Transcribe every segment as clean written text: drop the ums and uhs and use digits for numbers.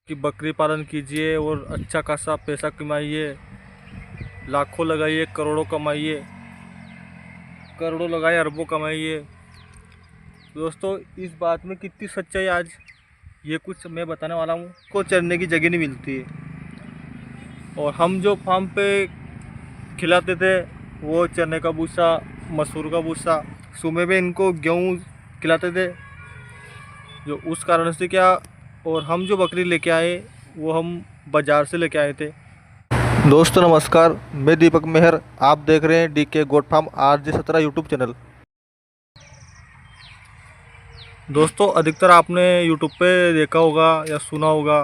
कि बकरी पालन कीजिए और अच्छा खासा पैसा कमाइए, लाखों लगाइए, करोड़ों कमाइए, करोड़ों लगाए अरबों कमाइए। दोस्तों, इस बात में कितनी सच्चाई आज ये कुछ मैं बताने वाला हूँ। को चरने की जगह नहीं मिलती है और हम जो फार्म पे खिलाते थे वो चने का भूसा, मसूर का भूसा, सुबह में इनको गेहूँ खिलाते थे। जो उस कारण से क्या, और हम जो बकरी लेके आए वो हम बाज़ार से लेके आए थे। दोस्तों नमस्कार, मैं दीपक मेहर, आप देख रहे हैं DK goat farm RJ17 YouTube channel. दोस्तों, अधिकतर आपने यूट्यूब पे देखा होगा या सुना होगा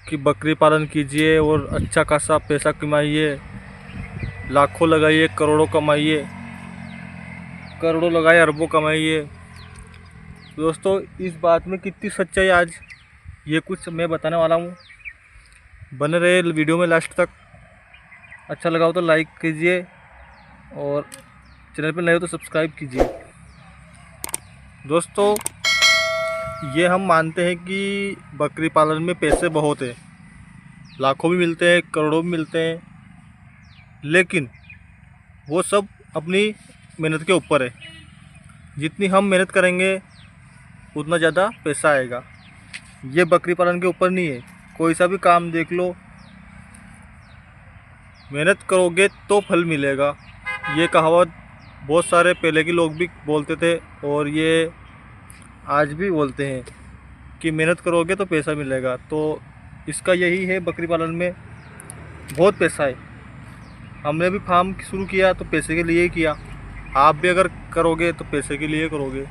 कि बकरी पालन कीजिए और अच्छा खासा पैसा कमाइए, लाखों लगाइए, करोड़ों कमाइए, करोड़ों लगाए अरबों कमाइए। दोस्तों, इस बात में कितनी सच्चाई आज ये कुछ मैं बताने वाला हूँ। बने रहे वीडियो में लास्ट तक। अच्छा लगा हो तो लाइक कीजिए और चैनल पर नए हो तो सब्सक्राइब कीजिए। दोस्तों, ये हम मानते हैं कि बकरी पालन में पैसे बहुत हैं, लाखों भी मिलते हैं, करोड़ों भी मिलते हैं, लेकिन वो सब अपनी मेहनत के ऊपर है। जितनी हम मेहनत करेंगे उतना ज़्यादा पैसा आएगा। ये बकरी पालन के ऊपर नहीं है। कोई सा भी काम देख लो, मेहनत करोगे तो फल मिलेगा। ये कहावत बहुत सारे पहले के लोग भी बोलते थे और ये आज भी बोलते हैं कि मेहनत करोगे तो पैसा मिलेगा। तो इसका यही है, बकरी पालन में बहुत पैसा है। हमने भी फार्म शुरू किया तो पैसे के लिए ही किया। आप भी अगर करोगे तो पैसे के लिए करोगे।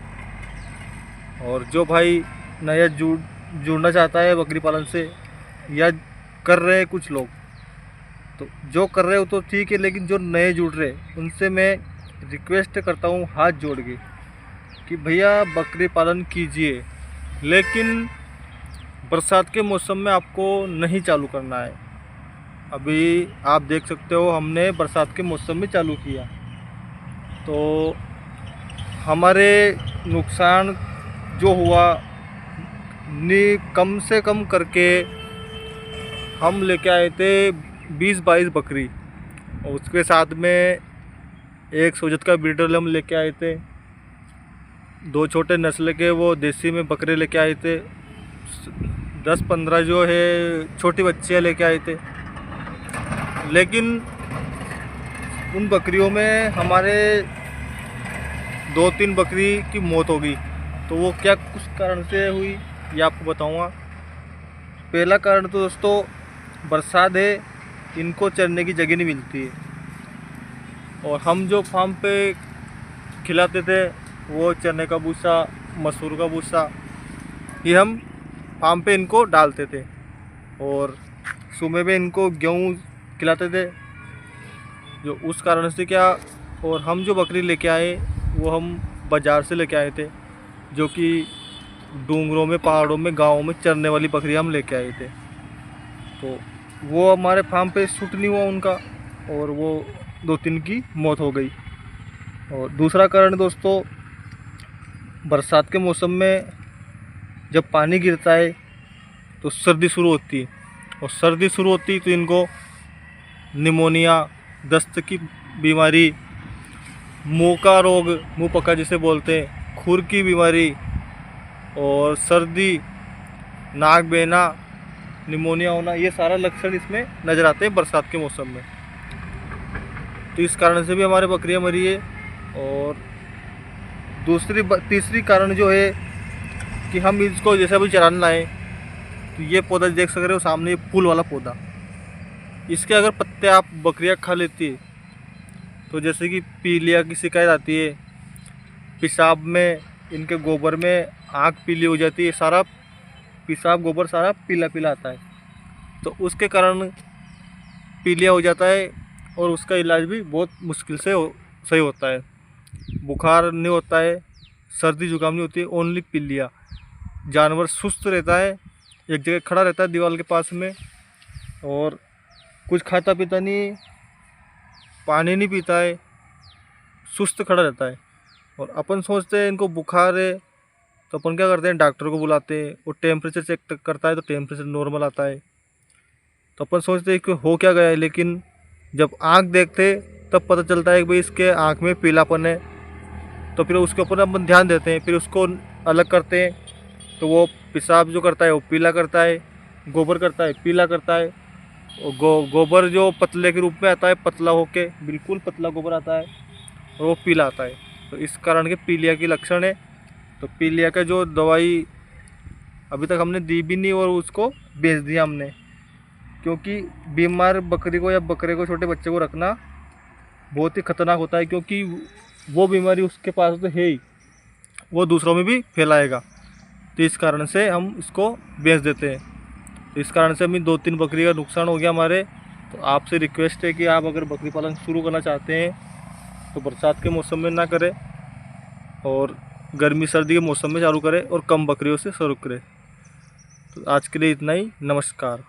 और जो भाई नया जुड़ना चाहता है बकरी पालन से, या कर रहे हैं कुछ लोग, तो जो कर रहे हो तो ठीक है, लेकिन जो नए जुड़ रहे उनसे मैं रिक्वेस्ट करता हूँ हाथ जोड़ के कि भैया बकरी पालन कीजिए, लेकिन बरसात के मौसम में आपको नहीं चालू करना है। अभी आप देख सकते हो हमने बरसात के मौसम में चालू किया तो हमारे नुकसान जो हुआ कम से कम करके हम लेके आए थे 20-22 बकरी, और उसके साथ में एक सोजत का ब्रीडर हम लेके आए थे, 2 छोटे नस्ल के वो देसी में बकरे लेके आए थे, 10-15 जो है छोटी बच्चियाँ लेके आए थे। लेकिन उन बकरियों में हमारे 2-3 बकरी की मौत हो गई। तो वो क्या कुछ कारण से हुई ये आपको बताऊंगा। पहला कारण तो दोस्तों बरसात है, इनको चरने की जगह नहीं मिलती है और हम जो फार्म पे खिलाते थे वो चने का भूसा, मसूर का भूसा, ये हम फार्म पे इनको डालते थे और सुबह में इनको गेहूँ खिलाते थे। जो उस कारण से क्या, और हम जो बकरी लेके आए वो हम बाज़ार से लेके आए थे, जो कि डूंगरों में, पहाड़ों में, गाँवों में चरने वाली बकरी हम लेके आए थे। तो वो हमारे फार्म पे सूट नहीं हुआ उनका और वो 2-3 की मौत हो गई। और दूसरा कारण दोस्तों, बरसात के मौसम में जब पानी गिरता है तो सर्दी शुरू होती है, और सर्दी शुरू होती है तो इनको निमोनिया, दस्त की बीमारी, मुँह का रोग, मुँह पका जिसे बोलते हैं, खुर की बीमारी और सर्दी, नाक बहना, निमोनिया होना, ये सारा लक्षण इसमें नज़र आते हैं बरसात के मौसम में। तो इस कारण से भी हमारे बकरियां मरी है। और तीसरी कारण जो है कि हम इसको जैसे अभी चराने लाए, तो ये पौधा देख सक रहे हो सामने, ये फूल वाला पौधा, इसके अगर पत्ते आप बकरियां खा लेती है तो जैसे कि पीलिया की शिकायत आती है, पेशाब में, इनके गोबर में आँख पीली हो जाती है, सारा पेशाब गोबर सारा पीला पीला आता है, तो उसके कारण पीलिया हो जाता है और उसका इलाज भी बहुत मुश्किल से सही होता है। बुखार नहीं होता है, सर्दी जुकाम नहीं होती है, ओनली पीलिया। जानवर सुस्त रहता है, एक जगह खड़ा रहता है दीवार के पास में, और कुछ खाता पीता नहीं, पानी नहीं पीता है, सुस्त खड़ा रहता है। और अपन सोचते हैं इनको बुखार है तो अपन क्या करते हैं, डॉक्टर को बुलाते हैं, वो टेम्परेचर चेक करता है तो टेम्परेचर नॉर्मल आता है। तो अपन सोचते हैं कि हो क्या गया है, लेकिन जब आँख देखते तब पता चलता है कि भाई इसके आँख में पीलापन है। तो फिर उसके ऊपर अपन ध्यान देते हैं, फिर उसको अलग करते हैं। तो वो पेशाब जो करता है वो पीला करता है, गोबर करता है पीला करता है। और गोबर जो पतले के रूप में आता है, पतला होके बिल्कुल पतला गोबर आता है और वो पीला आता है। तो इस कारण के पीलिया की लक्षण है। तो पीलिया का जो दवाई अभी तक हमने दी भी नहीं और उसको बेच दिया हमने, क्योंकि बीमार बकरी को या बकरे को, छोटे बच्चे को रखना बहुत ही खतरनाक होता है, क्योंकि वो बीमारी उसके पास तो है ही, वो दूसरों में भी फैलाएगा। तो इस कारण से हम इसको बेच देते हैं। तो इस कारण से हमें 2-3 बकरी का नुकसान हो गया हमारे। तो आपसे रिक्वेस्ट है कि आप अगर बकरी पालन शुरू करना चाहते हैं तो बरसात के मौसम में ना करें और गर्मी सर्दी के मौसम में चालू करें और कम बकरियों से शुरू करें। तो आज के लिए इतना ही। नमस्कार।